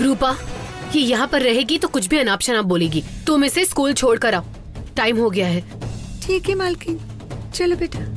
रूपा, ये यहाँ पर रहेगी तो कुछ भी अनाप शनाप बोलेगी। तुम इसे स्कूल छोड़ कर आओ, टाइम हो गया है। ठीक है मालकिन, चलो बेटा।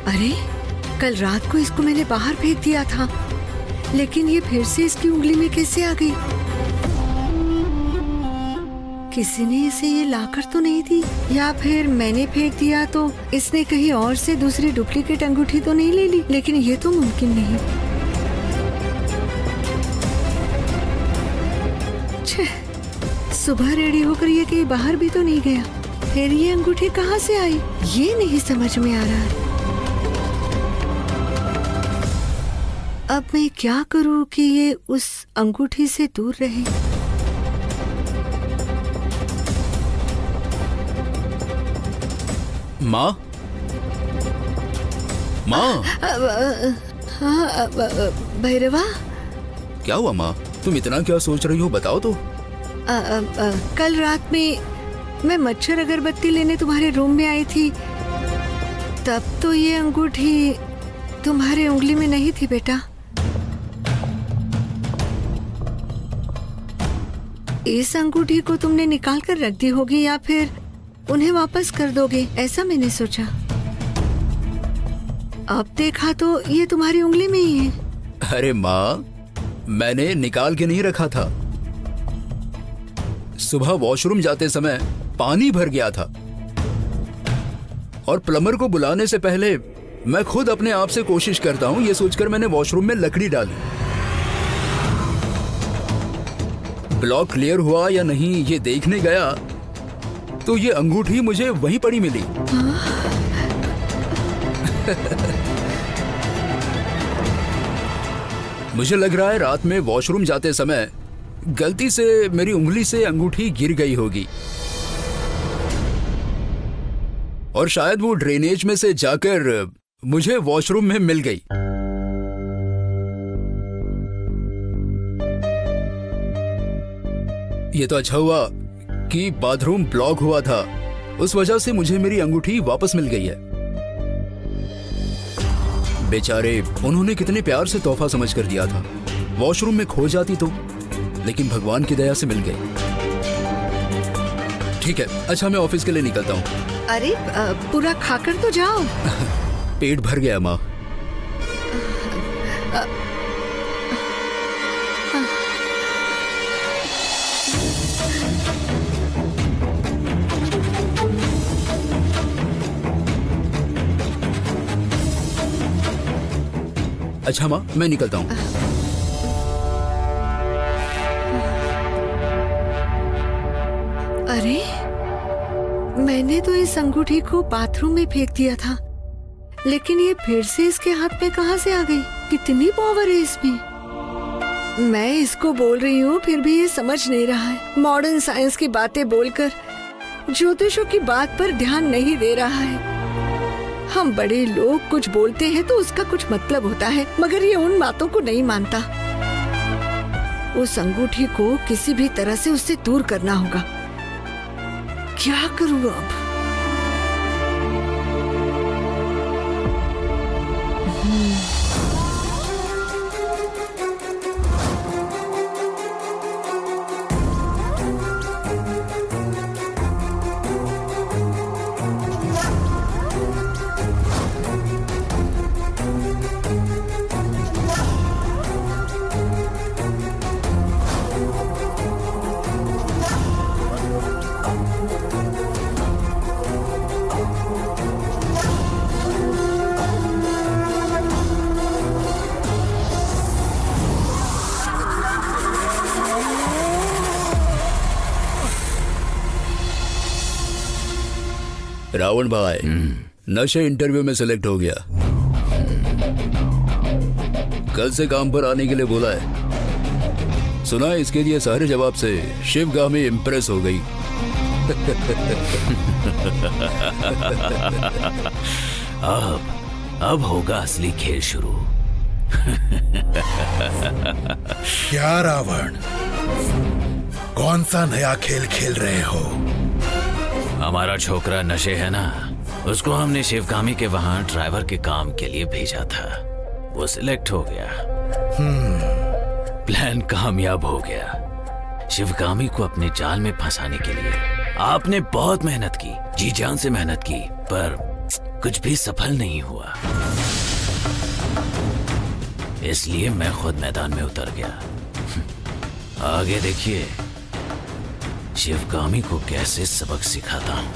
अरे, कल रात को इसको मैंने बाहर फेंक दिया था, लेकिन ये फिर से इसकी उंगली में कैसे आ गई? किसी ने इसे ये लाकर तो नहीं दी, या फिर मैंने फेंक दिया तो इसने कहीं और से दूसरी डुप्लीकेट अंगूठी तो नहीं ले ली? लेकिन ये तो मुमकिन नहीं। छह, सुबह रेडी होकर ये कहीं बाहर भी तो नहीं गया, फिर ये अंगूठी कहाँ से आई? ये नहीं समझ में आ रहा है। अब मैं क्या करूं कि ये उस अंगूठी से दूर रहे? माँ, माँ। हाँ भैरवा, क्या हुआ माँ? तुम इतना क्या सोच रही हो, बताओ तो। कल रात में मैं मच्छर अगरबत्ती लेने तुम्हारे रूम में आई थी, तब तो ये अंगूठी तुम्हारे उंगली में नहीं थी बेटा। इस अंगूठी को तुमने निकाल कर रख दी होगी, या फिर उन्हें वापस कर दोगे, ऐसा मैंने सोचा। अब देखा तो ये तुम्हारी उंगली में ही है। अरे माँ, मैंने निकाल के नहीं रखा था। सुबह वॉशरूम जाते समय पानी भर गया था और प्लम्बर को बुलाने से पहले मैं खुद अपने आप से कोशिश करता हूँ, ये सोचकर मैंने वॉशरूम में लकड़ी डाली। ब्लॉक क्लियर हुआ या नहीं ये देखने गया तो ये अंगूठी मुझे वहीं पड़ी मिली। मुझे लग रहा है रात में वॉशरूम जाते समय गलती से मेरी उंगली से अंगूठी गिर गई होगी और शायद वो ड्रेनेज में से जाकर मुझे वॉशरूम में मिल गई। ये तो अच्छा हुआ कि बाथरूम ब्लॉक हुआ था, उस वजह से मुझे मेरी अंगूठी वापस मिल गई है। बेचारे, उन्होंने कितने प्यार से तोहफा समझ कर दिया था। वॉशरूम में खो जाती तो, लेकिन भगवान की दया से मिल गई। ठीक है, अच्छा मैं ऑफिस के लिए निकलता हूँ। अरे पूरा खाकर तो जाओ। पेट भर गया माँ। अच्छा माँ, मैं निकलता हूँ। अरे, मैंने तो इस अंगूठी को बाथरूम में फेंक दिया था, लेकिन ये फिर से इसके हाथ में कहाँ से आ गई? कितनी पावर है इसमें। मैं इसको बोल रही हूँ फिर भी ये समझ नहीं रहा है। मॉडर्न साइंस की बातें बोलकर ज्योतिषों की बात पर ध्यान नहीं दे रहा है। हम बड़े लोग कुछ बोलते हैं तो उसका कुछ मतलब होता है, मगर ये उन बातों को नहीं मानता। उस अंगूठी को किसी भी तरह से उससे दूर करना होगा। क्या करूँ अब? रावण भाई, नशे इंटरव्यू में सिलेक्ट हो गया। कल से काम पर आने के लिए बोला है। सुना है इसके लिए सारे जवाब से शिवगामी इम्प्रेस हो गई। अब होगा असली खेल शुरू। क्या रावण, कौन सा नया खेल खेल रहे हो? हमारा छोकरा नशे है ना, उसको हमने शिवगामी के वहां ड्राइवर के काम के लिए भेजा था। वो सिलेक्ट हो गया। प्लान कामयाब हो गया। शिवगामी को अपने जाल में फंसाने के लिए आपने बहुत मेहनत की, जी जान से मेहनत की, पर कुछ भी सफल नहीं हुआ। इसलिए मैं खुद मैदान में उतर गया। आगे देखिए शिवगामी को कैसे सबक सिखाता हूं।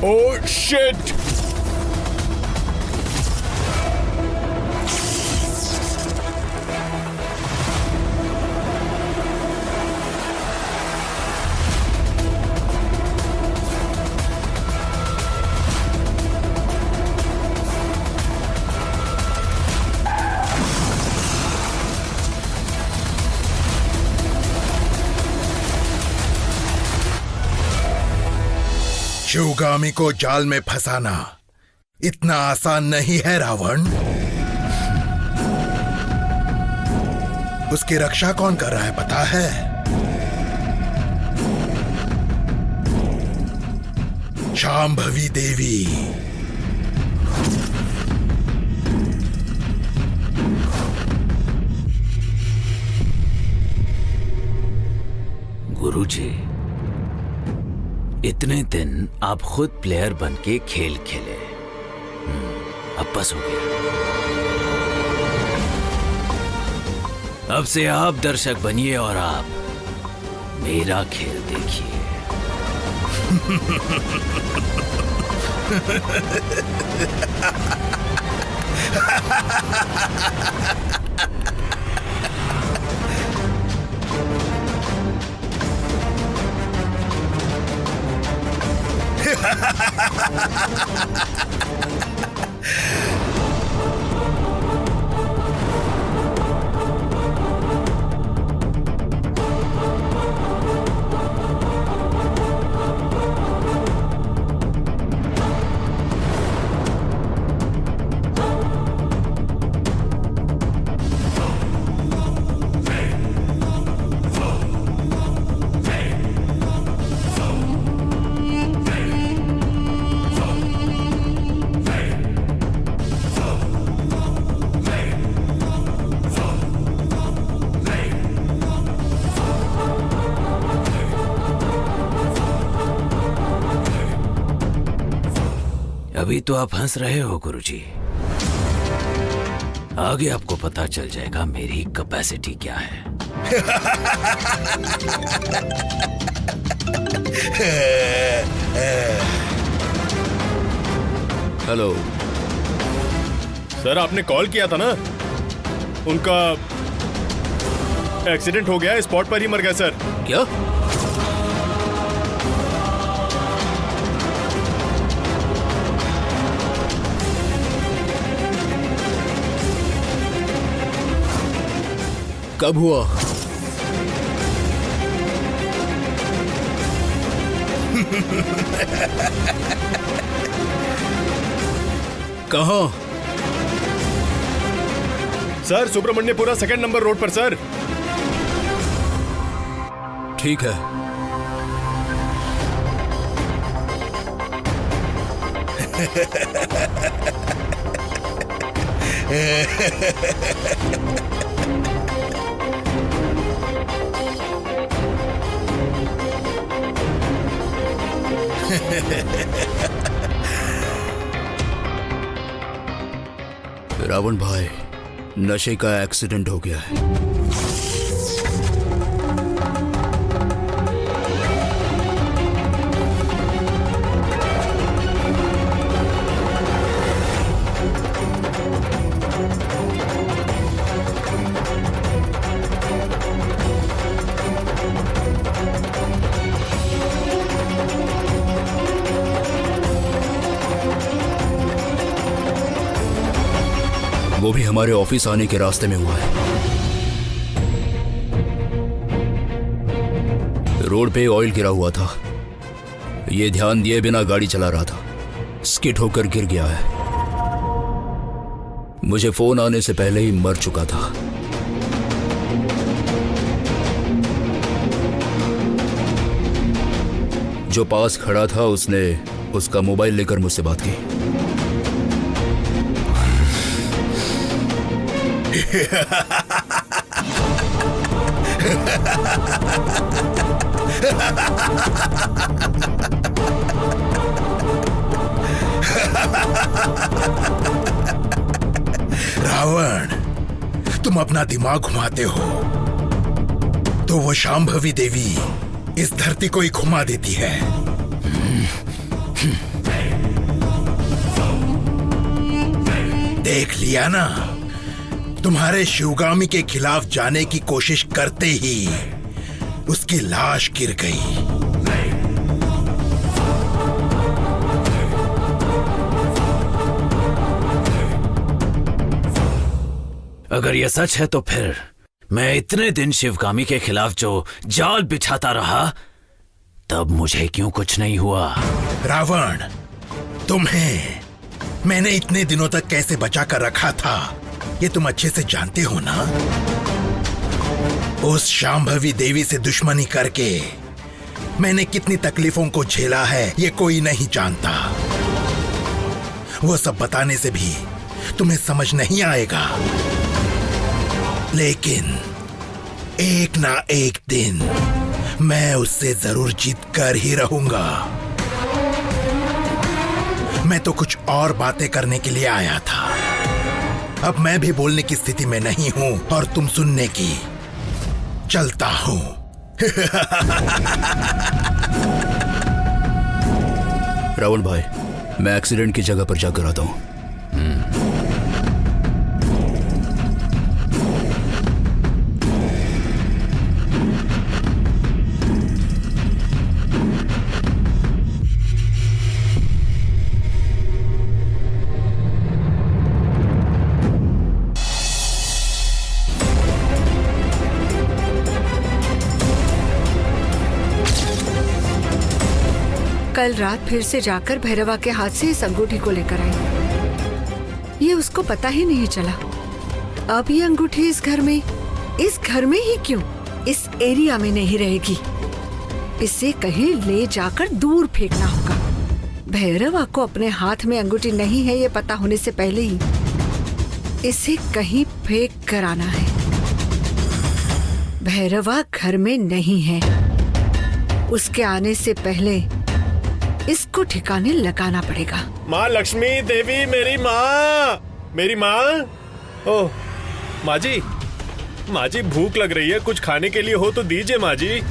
Oh shit! शिवगामी को जाल में फंसाना इतना आसान नहीं है रावण। उसकी रक्षा कौन कर रहा है पता है? शांभवी देवी। गुरुजी, इतने दिन आप खुद प्लेयर बन के खेल खेले, अब बस हो गया। अब से आप दर्शक बनिए और आप मेरा खेल देखिए। अभी तो आप हंस रहे हो गुरुजी, आगे आपको पता चल जाएगा मेरी कैपेसिटी क्या है। हेलो सर, आपने कॉल किया था ना? उनका एक्सीडेंट हो गया, स्पॉट पर ही मर गया सर। क्या? कब हुआ? कहाँ? सर सुब्रमण्यपुरा 2nd नंबर रोड पर सर। ठीक है। रावण भाई, नशे का एक्सीडेंट हो गया है। वो भी हमारे ऑफिस आने के रास्ते में हुआ है। रोड पे ऑयल गिरा हुआ था। ये ध्यान दिए बिना गाड़ी चला रहा था, स्किड होकर गिर गया है। मुझे फोन आने से पहले ही मर चुका था। जो पास खड़ा था उसने उसका मोबाइल लेकर मुझसे बात की। रावण, तुम अपना दिमाग घुमाते हो तो वो शांभवी देवी इस धरती को ही घुमा देती है। देख लिया ना, तुम्हारे शिवगामी के खिलाफ जाने की कोशिश करते ही उसकी लाश गिर गई। अगर यह सच है तो फिर मैं इतने दिन शिवगामी के खिलाफ जो जाल बिछाता रहा, तब मुझे क्यों कुछ नहीं हुआ? रावण, तुम्हें मैंने इतने दिनों तक कैसे बचा कर रखा था ये तुम अच्छे से जानते हो ना। उस शांभवी देवी से दुश्मनी करके मैंने कितनी तकलीफों को झेला है ये कोई नहीं जानता। वो सब बताने से भी तुम्हें समझ नहीं आएगा, लेकिन एक ना एक दिन मैं उससे जरूर जीत कर ही रहूंगा। मैं तो कुछ और बातें करने के लिए आया था। अब मैं भी बोलने की स्थिति में नहीं हूं और तुम सुनने की। चलता हूं। रावण भाई, मैं एक्सीडेंट की जगह पर जाकर आता हूं। कल रात फिर से जाकर भैरवा के हाथ से इस अंगूठी को लेकर आई। ये उसको पता ही नहीं चला। अब ये अंगूठी इस घर में ही क्यों, इस एरिया में नहीं रहेगी। इसे कहीं ले जाकर दूर फेंकना होगा। भैरवा को अपने हाथ में अंगूठी नहीं है ये पता होने से पहले ही इसे कहीं फेंक कर आना है। भैरवा घर में नहीं है, उसके आने से पहले इसको ठिकाने लगाना पड़ेगा। माँ लक्ष्मी देवी, मेरी माँ। ओह माँ जी भूख लग रही है, कुछ खाने के लिए हो तो दीजिए माँ जी।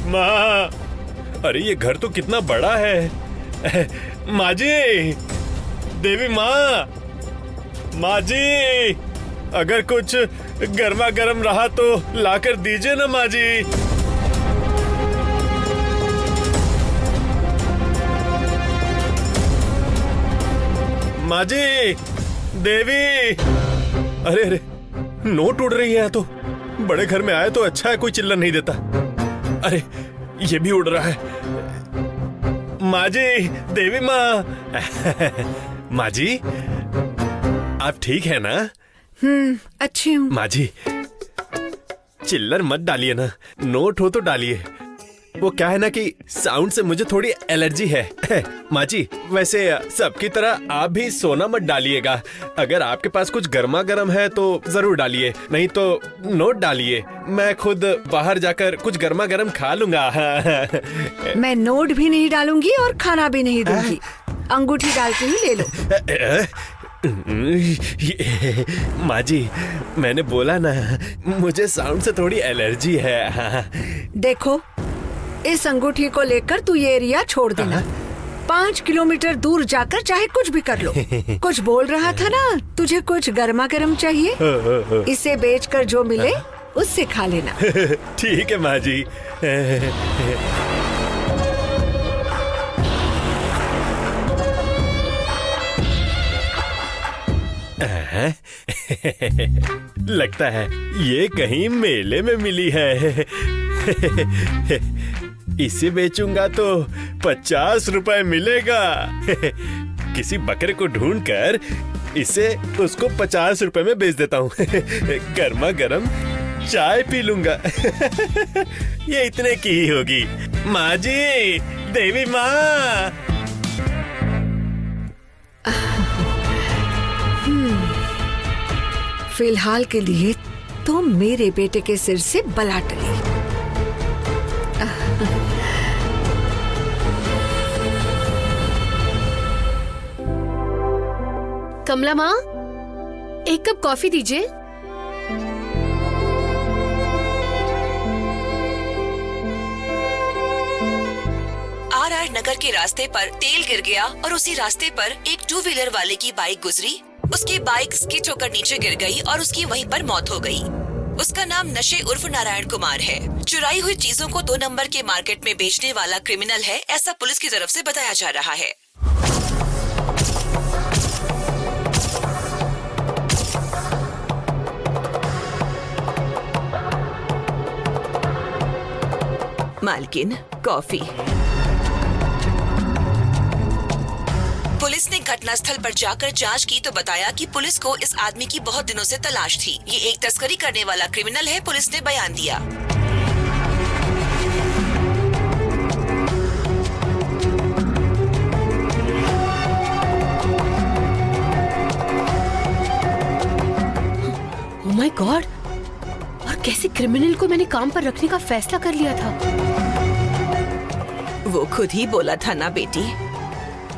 माँ अरे ये घर तो कितना बड़ा है। माँ जी, देवी माँ जी, अगर कुछ गर्मा गर्म रहा तो लाकर दीजिए ना माँ जी। माँ जी, देवी। अरे नोट उड़ रही है। तो बड़े घर में आए तो अच्छा है, कोई चिल्ला नहीं देता। अरे ये भी उड़ रहा है। माँ जी, देवी माँ। माँ जी, आप ठीक है ना? अच्छी हूँ। माँ जी, चिल्लर मत डालिए ना, नोट हो तो डालिए। वो क्या है ना कि साउंड से मुझे थोड़ी एलर्जी है। माँ जी, वैसे सबकी तरह आप भी सोना मत डालिएगा। अगर आपके पास कुछ गर्मा गर्म है तो जरूर डालिए, नहीं तो नोट डालिए। मैं खुद बाहर जाकर कुछ गर्मा गर्म खा लूंगा। मैं नोट भी नहीं डालूंगी और खाना भी नहीं दूंगी। अंगूठी डालती हूँ, ले लो। माँ जी, मैंने बोला ना, मुझे साउंड से थोड़ी एलर्जी है। देखो, इस अंगूठी को लेकर तू ये एरिया छोड़ देना। 5 किलोमीटर दूर जाकर चाहे कुछ भी कर लो। कुछ बोल रहा था ना, तुझे कुछ गर्मा गर्म चाहिए, इसे बेचकर जो मिले उससे खा लेना। ठीक है माँ जी। लगता है ये कहीं मेले में मिली है। इसे बेचूंगा तो 50 रुपए मिलेगा। किसी बकरे को ढूंढकर इसे उसको 50 रुपए में बेच देता हूँ। गर्मा गर्म चाय पी लूंगा। ये इतने की ही होगी। माँ जी, देवी माँ। फिलहाल के लिए तो मेरे बेटे के सिर से बला टली। कमला माँ, एक कप कॉफी दीजिए। आर नगर के रास्ते पर तेल गिर गया और उसी रास्ते पर एक 2 व्हीलर वाले की बाइक गुजरी। उसकी बाइक स्किड होकर नीचे गिर गई और उसकी वहीं पर मौत हो गई। उसका नाम नशे उर्फ नारायण कुमार है। चुराई हुई चीजों को 2 नंबर के मार्केट में बेचने वाला क्रिमिनल है, ऐसा पुलिस की तरफ से बताया जा रहा है। मालकिन, कॉफी। पुलिस ने घटनास्थल पर जाकर जांच की तो बताया कि पुलिस को इस आदमी की बहुत दिनों से तलाश थी। ये एक तस्करी करने वाला क्रिमिनल है, पुलिस ने बयान दिया। Oh my God! और कैसे क्रिमिनल को मैंने काम पर रखने का फैसला कर लिया था। वो खुद ही बोला था ना बेटी,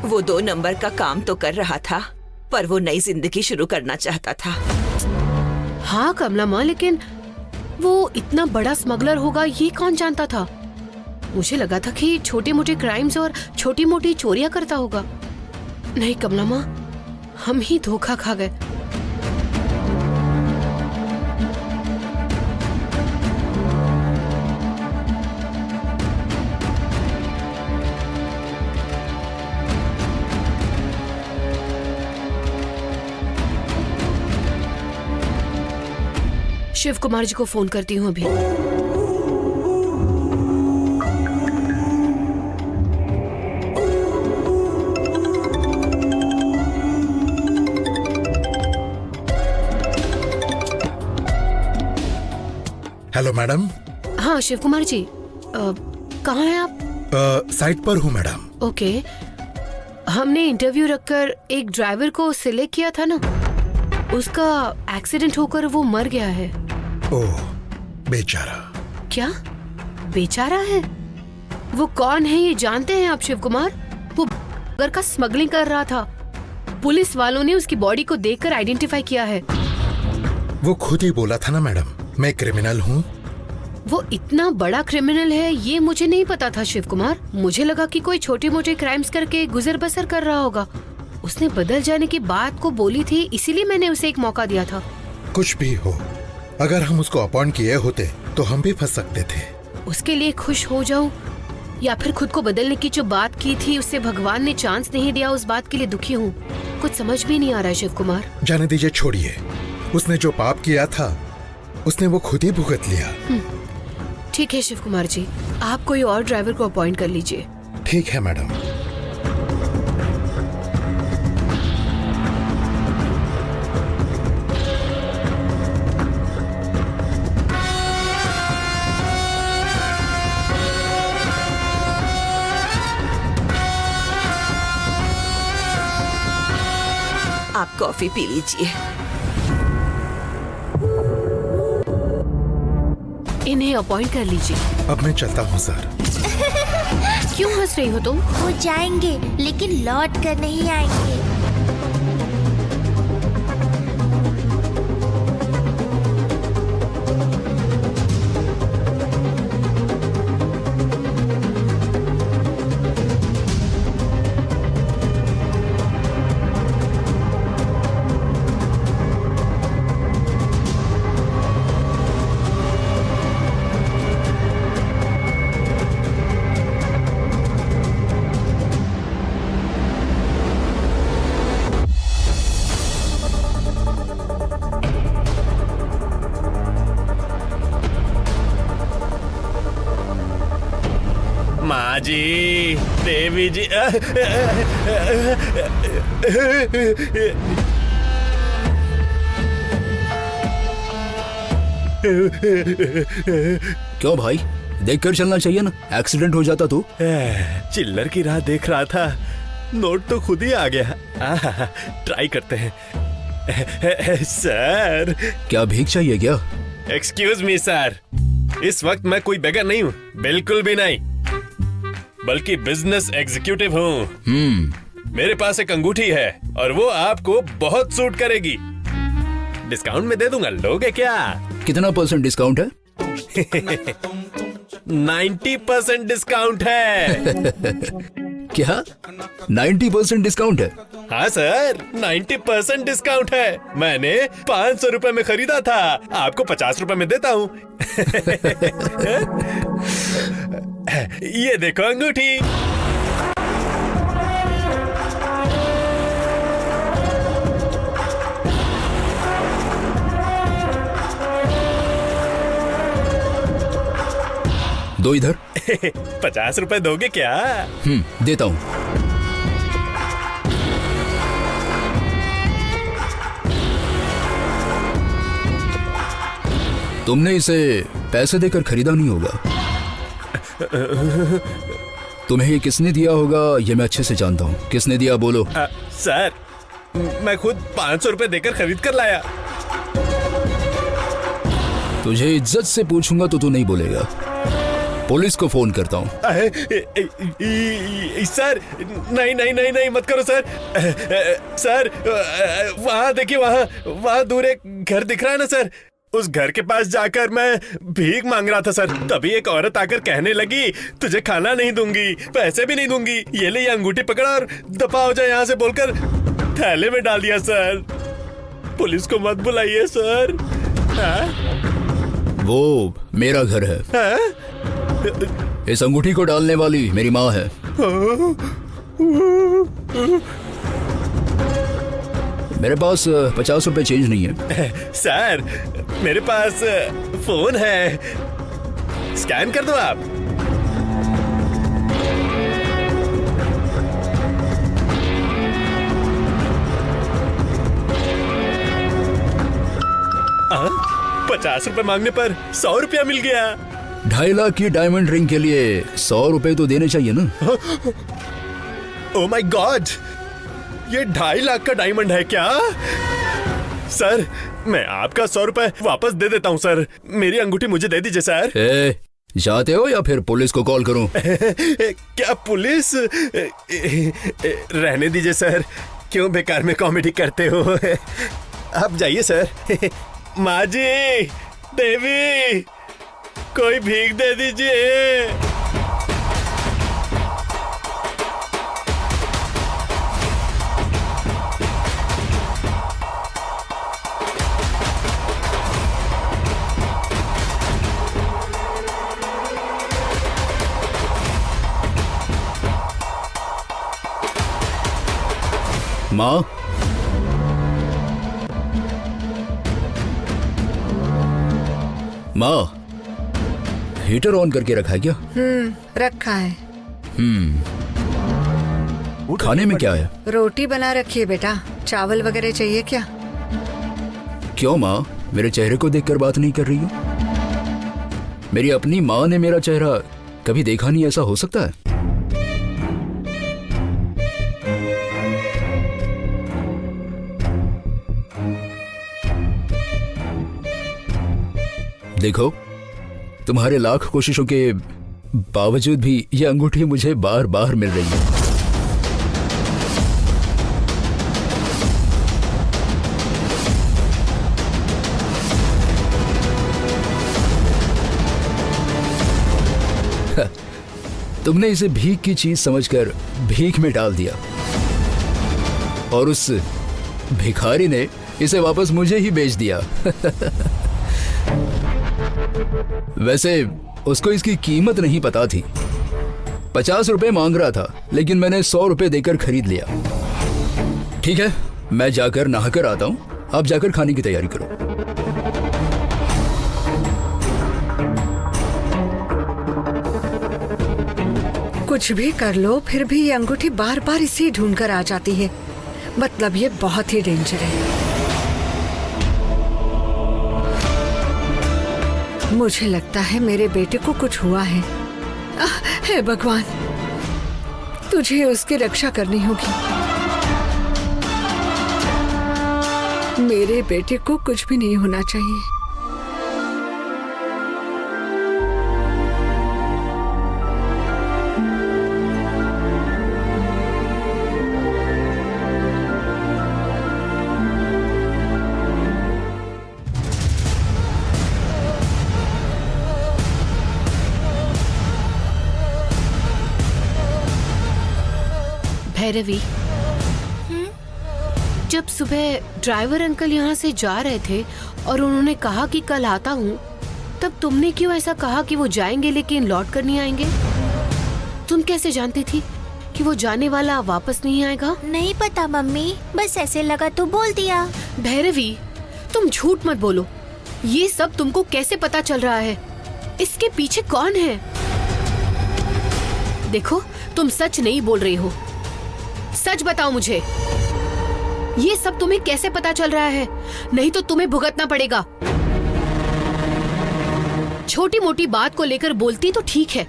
वो 2 नंबर का काम तो कर रहा था, पर वो नई जिंदगी शुरू करना चाहता था। हाँ कमला माँ, लेकिन वो इतना बड़ा स्मगलर होगा ये कौन जानता था। मुझे लगा था कि छोटे मोटे क्राइम्स और छोटी मोटी चोरियां करता होगा। नहीं कमला माँ, हम ही धोखा खा गए। शिव कुमार जी को फोन करती हूँ अभी। Hello madam. हाँ शिव कुमार जी, कहाँ हैं आप? साइट पर हूँ मैडम। ओके, हमने इंटरव्यू रखकर एक ड्राइवर को सिलेक्ट किया था ना, उसका एक्सीडेंट होकर वो मर गया है। ओह, बेचारा। क्या बेचारा है? वो कौन है ये जानते हैं आप शिव कुमार? वो घर का स्मगलिंग कर रहा था। पुलिस वालों ने उसकी बॉडी को देखकर आइडेंटिफाई किया है। वो खुद ही बोला था ना मैडम, मैं क्रिमिनल हूँ। वो इतना बड़ा क्रिमिनल है ये मुझे नहीं पता था शिव कुमार। मुझे लगा कि कोई छोटे मोटे क्राइम्स करके गुजर बसर कर रहा होगा। उसने बदल जाने की बात को बोली थी, इसीलिए मैंने उसे एक मौका दिया था। कुछ भी हो, अगर हम उसको अपॉइंट किए होते तो हम भी फंस सकते थे। उसके लिए खुश हो जाऊं या फिर खुद को बदलने की जो बात की थी उससे भगवान ने चांस नहीं दिया, उस बात के लिए दुखी हूँ। कुछ समझ भी नहीं आ रहा है शिव कुमार। जाने दीजिए, छोड़िए। उसने जो पाप किया था उसने वो खुद ही भुगत लिया। ठीक है शिव कुमार जी, आप कोई और ड्राइवर को अपॉइंट कर लीजिए। ठीक है मैडम। आप कॉफी पी लीजिए। इन्हें अपॉइंट कर लीजिए। अब मैं चलता हूँ सर। क्यों हंस रही हो तुम? वो जाएंगे लेकिन लौट कर नहीं आएंगे। माँ जी, देवी जी, क्यों भाई, देख कर चलना चाहिए ना, एक्सीडेंट हो जाता तो। चिल्लर की राह देख रहा था, नोट तो खुद ही आ गया। ट्राई करते हैं। सर, क्या भीख चाहिए क्या? एक्सक्यूज मी सर, इस वक्त मैं कोई बेगर नहीं हूँ, बिल्कुल भी नहीं, बल्कि बिजनेस एग्जीक्यूटिव हूँ। मेरे पास एक अंगूठी है और वो आपको बहुत सूट करेगी। डिस्काउंट में दे दूंगा, लोगे क्या? कितना % डिस्काउंट है? 90% डिस्काउंट है। क्या 90% डिस्काउंट है? हाँ सर, 90% डिस्काउंट है। मैंने 500 रुपए में खरीदा था, आपको 50 रुपए में देता हूँ। ये देखो अंगूठी। दो इधर। 50 रुपए दोगे क्या? देता हूँ। तुमने इसे पैसे देकर खरीदा नहीं होगा। तुम्हें ये किसने दिया होगा ये मैं अच्छे से जानता हूँ। किसने दिया बोलो। सर, मैं खुद 500 रुपए देकर खरीद कर लाया। तुझे इज्जत से पूछूंगा तो तू नहीं बोलेगा। पुलिस को फोन करता हूँ। सर, नहीं नहीं नहीं नहीं, मत करो सर। सर, वहाँ देखिए, वहाँ दूर एक घर दिख रहा है ना सर, उस घर के पास जाकर मैं भीख मांग रहा था सर। तभी एक औरत आकर कहने लगी, तुझे खाना नहीं दूंगी, पैसे भी नहीं दूंगी, ये ले ये अंगूठी पकड़ और दफा हो जाए यहाँ से, बोलकर थैले में डाल दिया सर। पुलिस को मत बुलाइए सर। वो मेरा घर है। इस अंगूठी को डालने वाली मेरी माँ है। मेरे पास 50 रुपए चेंज नहीं है। सर, मेरे पास फोन है, स्कैन कर दो आप। हाँ, 50 रुपए मांगने पर 100 रुपया मिल गया। 2.5 लाख की डायमंड रिंग के लिए 100 रुपए तो देने चाहिए ना। ओ माय गॉड, ये 2.5 लाख का डायमंड है क्या? सर, मैं आपका 100 रुपए वापस दे देता हूँ सर। मेरी अंगूठी मुझे दे दीजिए सर। जाते हो या फिर पुलिस को कॉल करूं? क्या पुलिस? रहने दीजिए सर, क्यों बेकार में कॉमेडी करते हो? आप जाइए सर। माँ जी, देवी, कोई भीख दे दीजिए। माँ, माँ, हीटर ऑन करके रखा है क्या? रखा है। खाने में क्या है? रोटी बना रखी है बेटा। चावल वगैरह चाहिए क्या? क्यों माँ, मेरे चेहरे को देखकर बात नहीं कर रही हो? मेरी अपनी माँ ने मेरा चेहरा कभी देखा नहीं, ऐसा हो सकता है? देखो, तुम्हारे लाख कोशिशों के बावजूद भी ये अंगूठी मुझे बार बार मिल रही है। तुमने इसे भीख की चीज समझकर भीख में डाल दिया और उस भिखारी ने इसे वापस मुझे ही बेच दिया। वैसे उसको इसकी कीमत नहीं पता थी। 50 रुपए मांग रहा था, लेकिन मैंने 100 रुपए देकर खरीद लिया। ठीक है, मैं जाकर नहाकर आता हूं, आप जाकर खाने की तैयारी करो। कुछ भी कर लो, फिर भी ये अंगूठी बार बार इसे ढूंढ कर आ जाती है। मतलब ये बहुत ही डेंजर है। मुझे लगता है मेरे बेटे को कुछ हुआ है। हे भगवान, तुझे उसकी रक्षा करनी होगी। मेरे बेटे को कुछ भी नहीं होना चाहिए। भैरवी, जब सुबह ड्राइवर अंकल यहाँ से जा रहे थे और उन्होंने कहा कि कल आता हूँ, तब तुमने क्यों ऐसा कहा कि वो जाएंगे लेकिन लौट कर नहीं आएंगे? तुम कैसे जानती थी कि वो जाने वाला वापस नहीं आएगा? नहीं पता मम्मी, बस ऐसे लगा तो बोल दिया। भैरवी, तुम झूठ मत बोलो। ये सब तुमको कैसे पता चल रहा है? इसके पीछे कौन है? देखो, तुम सच नहीं बोल रही हो। सच बताओ मुझे, ये सब तुम्हें कैसे पता चल रहा है? नहीं तो तुम्हें भुगतना पड़ेगा। छोटी मोटी बात को लेकर बोलती तो ठीक है।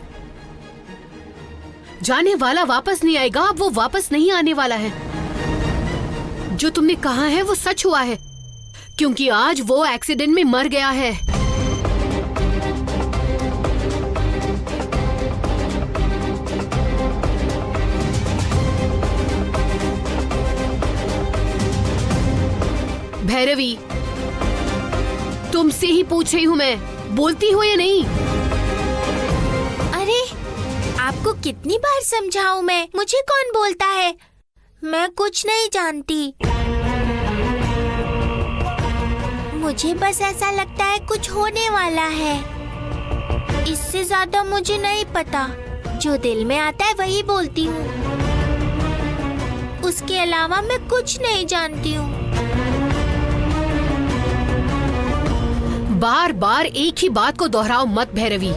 जाने वाला वापस नहीं आएगा, अब वो वापस नहीं आने वाला है। जो तुमने कहा है वो सच हुआ है, क्योंकि आज वो एक्सीडेंट में मर गया है। भैरवी, तुमसे ही पूछ रही हूँ मैं, बोलती हो या नहीं? अरे, आपको कितनी बार समझाऊं मैं? मुझे कौन बोलता है? मैं कुछ नहीं जानती। मुझे बस ऐसा लगता है कुछ होने वाला है। इससे ज्यादा मुझे नहीं पता। जो दिल में आता है वही बोलती हूँ। उसके अलावा मैं कुछ नहीं जानती हूँ। बार बार एक ही बात को दोहराओ मत भैरवी।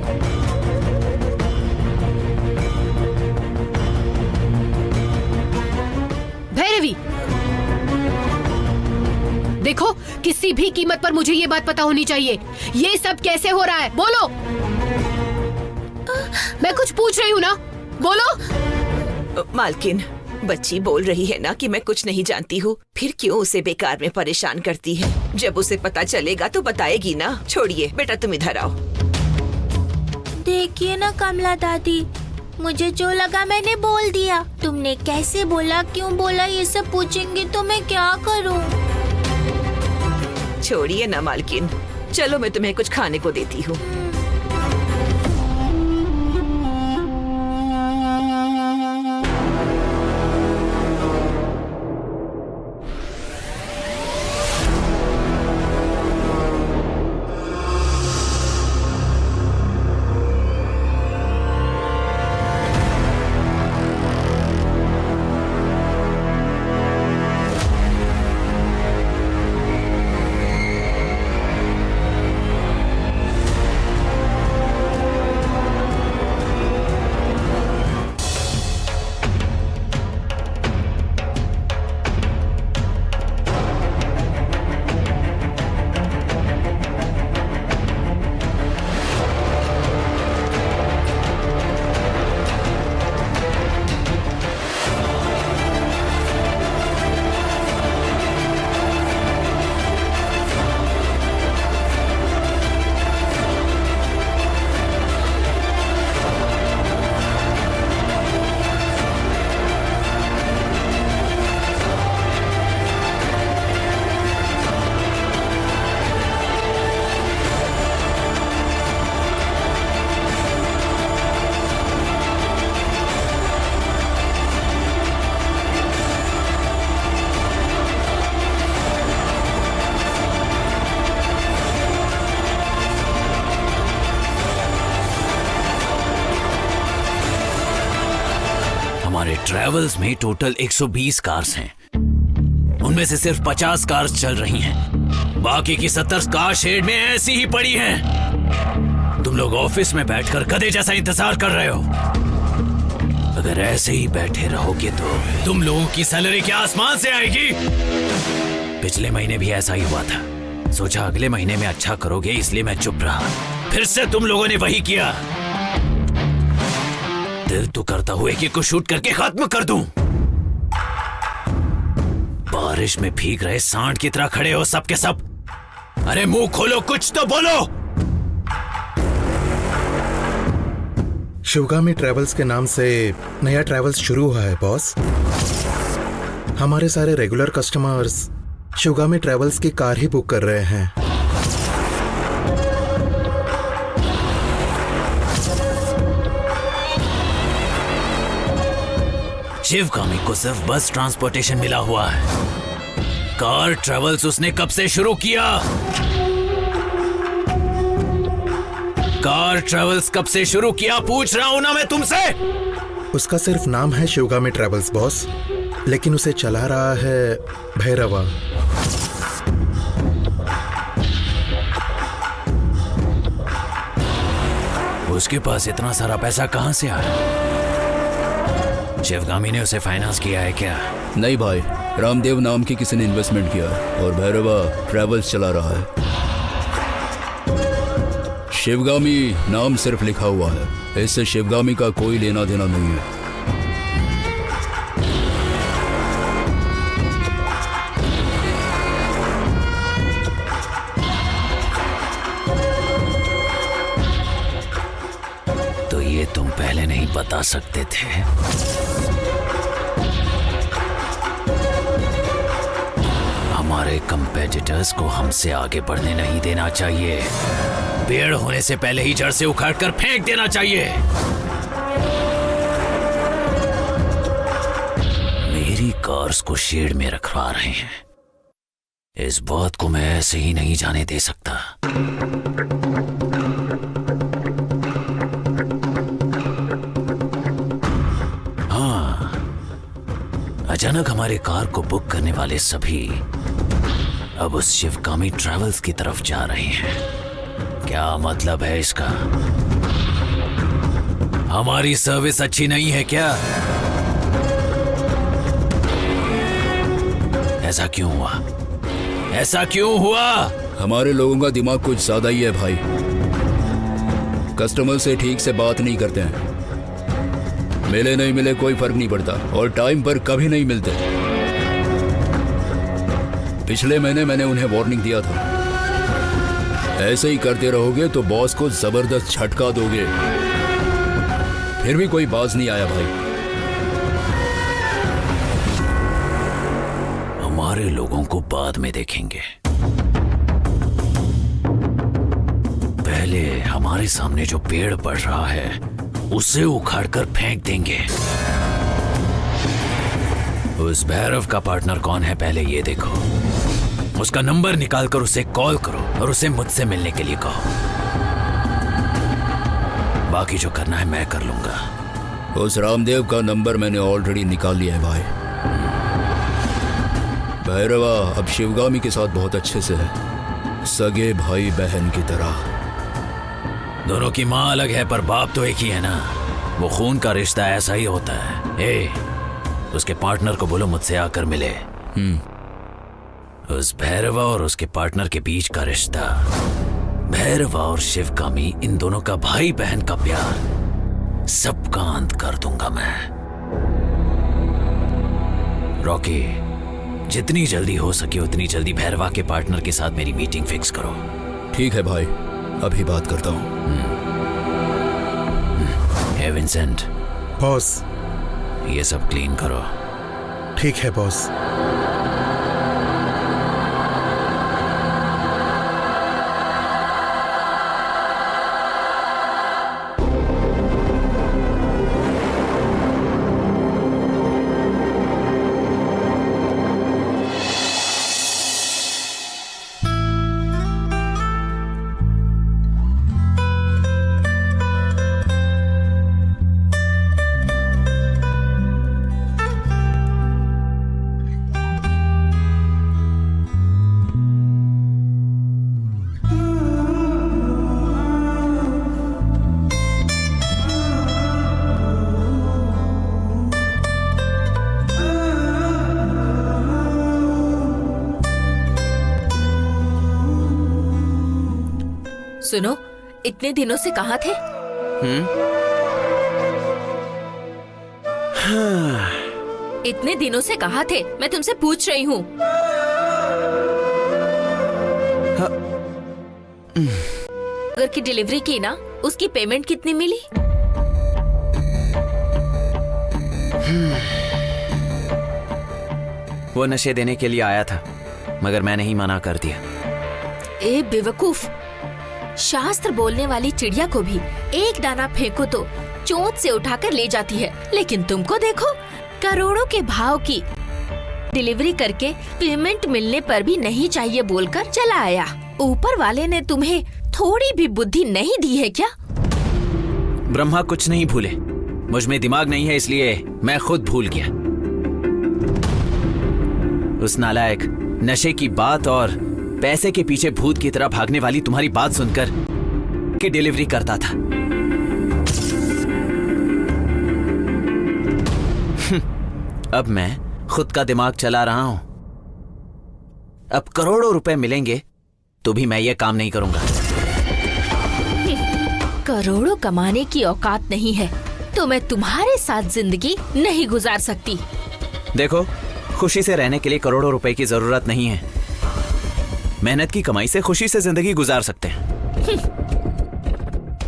भैरवी, देखो, किसी भी कीमत पर मुझे ये बात पता होनी चाहिए। ये सब कैसे हो रहा है? बोलो। मैं कुछ पूछ रही हूँ ना, बोलो। मालकिन, बच्ची बोल रही है ना कि मैं कुछ नहीं जानती हूँ, फिर क्यों उसे बेकार में परेशान करती है? जब उसे पता चलेगा तो बताएगी ना। छोड़िए बेटा, तुम इधर आओ। देखिए ना कमला दादी, मुझे जो लगा मैंने बोल दिया। तुमने कैसे बोला, क्यों बोला, ये सब पूछेंगे तो मैं क्या करूँ? छोड़िए ना मालकिन, चलो मैं तुम्हें कुछ खाने को देती हूँ। ट्रेवल्स में टोटल 120 कार्स हैं। उनमें से सिर्फ 50 कार्स चल रही हैं। बाकी की 70 कार शेड में ऐसी ही पड़ी हैं। तुम लोग ऑफिस में बैठकर गधे जैसा इंतजार कर रहे हो। अगर ऐसे ही बैठे रहोगे तो तुम लोगों की सैलरी क्या आसमान से आएगी? पिछले महीने भी ऐसा ही हुआ था। सोचा अगले महीने में अच्छा करोगे, इसलिए मैं चुप रहा। फिर से तुम लोगों ने वही किया। दिल तो करता हुआ कि को शूट करके खत्म कर दूं। बारिश में भीग रहे सांड की तरह खड़े हो सब के सब। अरे मुंह खोलो, कुछ तो बोलो। शिवगामी ट्रेवल्स के नाम से नया ट्रेवल्स शुरू हुआ है बॉस। हमारे सारे रेगुलर कस्टमर्स शिवगामी ट्रेवल्स की कार ही बुक कर रहे हैं। शिवगामी को सिर्फ बस ट्रांसपोर्टेशन मिला हुआ है। कार ट्रेवल्स उसने कब से शुरू किया? कार ट्रेवल्स कब से शुरू किया पूछ रहा हूं ना मैं तुमसे। उसका सिर्फ नाम है शिवगामी ट्रेवल्स बॉस, लेकिन उसे चला रहा है भैरवा। उसके पास इतना सारा पैसा कहां से आया? शिवगामी ने उसे फाइनेंस किया है क्या? नहीं भाई, रामदेव नाम की किसी ने इन्वेस्टमेंट किया और भैरवा ट्रेवल्स चला रहा है। शिवगामी नाम सिर्फ लिखा हुआ है, इससे शिवगामी का कोई लेना देना नहीं है। तो ये तुम पहले नहीं बता सकते थे? हमारे कंपेटिटर्स को हमसे आगे बढ़ने नहीं देना चाहिए। पेड़ होने से पहले ही जड़ से उखाड़ कर फेंक देना चाहिए। मेरी कार्स को शेड में रखवा रहे हैं, इस बात को मैं ऐसे ही नहीं जाने दे सकता। हाँ, अचानक हमारे कार को बुक करने वाले सभी अब उस शिवगामी ट्रेवल्स की तरफ जा रहे हैं। क्या मतलब है इसका? हमारी सर्विस अच्छी नहीं है क्या? ऐसा क्यों हुआ? ऐसा क्यों हुआ? हमारे लोगों का दिमाग कुछ ज्यादा ही है भाई। कस्टमर से ठीक से बात नहीं करते हैं। मिले नहीं मिले कोई फर्क नहीं पड़ता, और टाइम पर कभी नहीं मिलते। पिछले महीने मैंने उन्हें वार्निंग दिया था, ऐसे ही करते रहोगे तो बॉस को जबरदस्त झटका दोगे। फिर भी कोई बाज नहीं आया भाई। हमारे लोगों को बाद में देखेंगे, पहले हमारे सामने जो पेड़ बढ़ रहा है उसे उखाड़कर फेंक देंगे। उस भैरव का पार्टनर कौन है पहले ये देखो। उसका नंबर निकालकर उसे कॉल करो और उसे मुझसे मिलने के लिए कहो। बाकी जो करना है मैं कर लूंगा। उस रामदेव का नंबर मैंने ऑलरेडी निकाल लिया है भाई। भैरवा अब शिवगामी के साथ बहुत अच्छे से है, सगे भाई बहन की तरह। दोनों की माँ अलग है पर बाप तो एक ही है ना। वो खून का रिश्ता ऐसा ही होता है। उसके पार्टनर को बोलो मुझसे आकर मिले। उस भैरवा और उसके पार्टनर के बीच का रिश्ता, भैरवा और शिवगामी, इन दोनों का भाई बहन का प्यार, सबका अंत कर दूंगा मैं। रॉकी, जितनी जल्दी हो सके उतनी जल्दी भैरवा के पार्टनर के साथ मेरी मीटिंग फिक्स करो। ठीक है भाई, अभी बात करता हूँ। हे विंसेंट। बॉस। ये सब क्लीन करो। ठीक है बॉस। सुनो, इतने दिनों से कहाँ थे? इतने दिनों से कहाँ थे? मैं तुमसे पूछ रही हूँ। अगर की डिलीवरी की ना, उसकी पेमेंट कितनी मिली? वो नशे देने के लिए आया था, मगर मैंने ही मना कर दिया। ए बेवकूफ, शास्त्र बोलने वाली चिड़िया को भी एक दाना फेंको तो चोंच से उठाकर ले जाती है, लेकिन तुमको देखो, करोड़ों के भाव की डिलीवरी करके पेमेंट मिलने पर भी नहीं चाहिए बोलकर चला आया। ऊपर वाले ने तुम्हें थोड़ी भी बुद्धि नहीं दी है क्या? ब्रह्मा कुछ नहीं भूले, मुझ में दिमाग नहीं है, इसलिए मैं खुद भूल गया। उस नालायक नशे की बात और पैसे के पीछे भूत की तरह भागने वाली तुम्हारी बात सुनकर कि डिलीवरी करता था। अब मैं खुद का दिमाग चला रहा हूं। अब करोड़ों रुपए मिलेंगे तो भी मैं ये काम नहीं करूंगा। करोड़ों कमाने की औकात नहीं है तो मैं तुम्हारे साथ जिंदगी नहीं गुजार सकती। देखो, खुशी से रहने के लिए करोड़ों रुपए की जरूरत नहीं है। मेहनत की कमाई से खुशी से जिंदगी गुजार सकते हैं।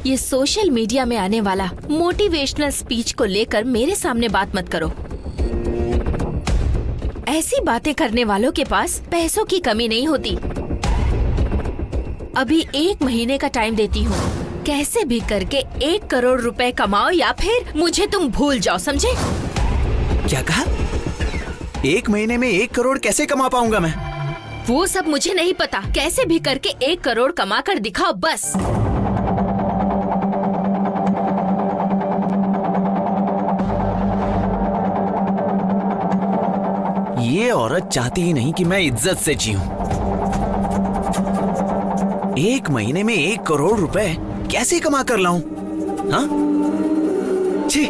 ये सोशल मीडिया में आने वाला मोटिवेशनल स्पीच को लेकर मेरे सामने बात मत करो। ऐसी बातें करने वालों के पास पैसों की कमी नहीं होती। अभी 1 महीने का टाइम देती हूँ, कैसे भी करके 1 करोड़ रुपए कमाओ या फिर मुझे तुम भूल जाओ, समझे? क्या कहा? 1 महीने में 1 करोड़ कैसे कमा पाऊंगा मैं? वो सब मुझे नहीं पता, कैसे भी करके 1 करोड़ कमा कर दिखाओ बस। ये औरत चाहती ही नहीं कि मैं इज्जत से जीऊं। 1 महीने में 1 करोड़ रुपए कैसे कमा कर लाऊं? हाँ? छी!